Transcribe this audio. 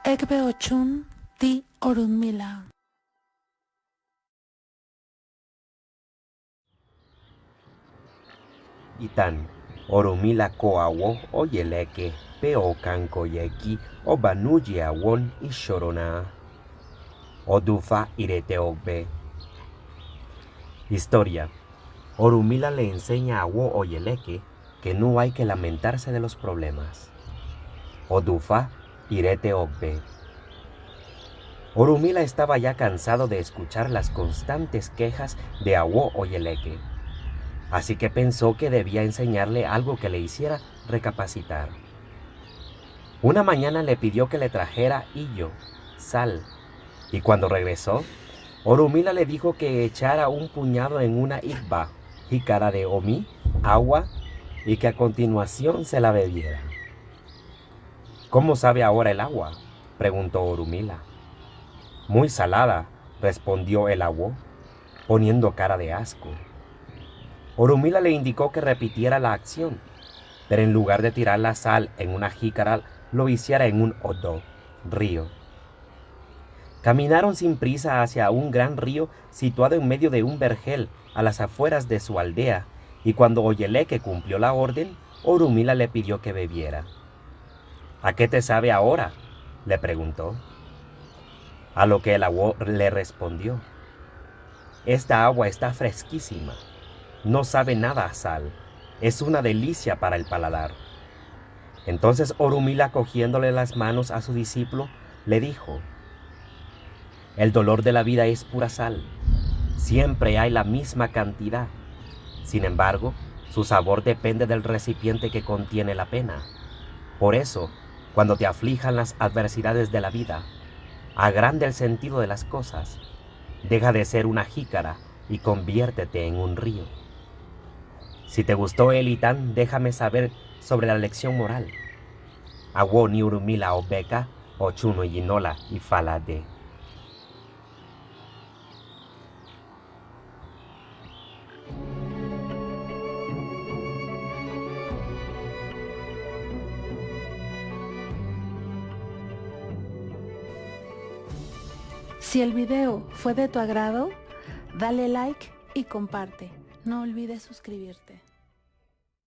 Ekbeochun ti Orunmila. Itan, Orunmila koawo oyeleke, peokankoyeki, obanuye awon ishorona. Odufa ireteogbe. Historia. Orunmila le enseña a Wo Oyeleke que no hay que lamentarse de los problemas. Odufa Irete Ogbe. Orunmila estaba ya cansado de escuchar las constantes quejas de Awo Oyeleke, así que pensó que debía enseñarle algo que le hiciera recapacitar. Una mañana le pidió que le trajera hillo, sal, y cuando regresó, Orunmila le dijo que echara un puñado en una igba, jícara de omi, agua, y que a continuación se la bebiera. ¿Cómo sabe ahora el agua?, preguntó Orunmila. Muy salada, respondió el Awo, poniendo cara de asco. Orunmila le indicó que repitiera la acción, pero en lugar de tirar la sal en una jícara, lo hiciera en un odo, río. Caminaron sin prisa hacia un gran río situado en medio de un vergel a las afueras de su aldea, y cuando Oyeleke cumplió la orden, Orunmila le pidió que bebiera. ¿A qué te sabe ahora?, le preguntó. A lo que el Awo le respondió. Esta agua está fresquísima, no sabe nada a sal, es una delicia para el paladar. Entonces Orunmila, cogiéndole las manos a su discípulo, le dijo: el dolor de la vida es pura sal, siempre hay la misma cantidad. Sin embargo, su sabor depende del recipiente que contiene la pena. Por eso, cuando te aflijan las adversidades de la vida, agranda el sentido de las cosas, deja de ser una jícara y conviértete en un río. Si te gustó el Itán, déjame saber sobre la lección moral. Awo ni Orunmila obeka, ochuno yinola y falade. Si el video fue de tu agrado, dale like y comparte. No olvides suscribirte.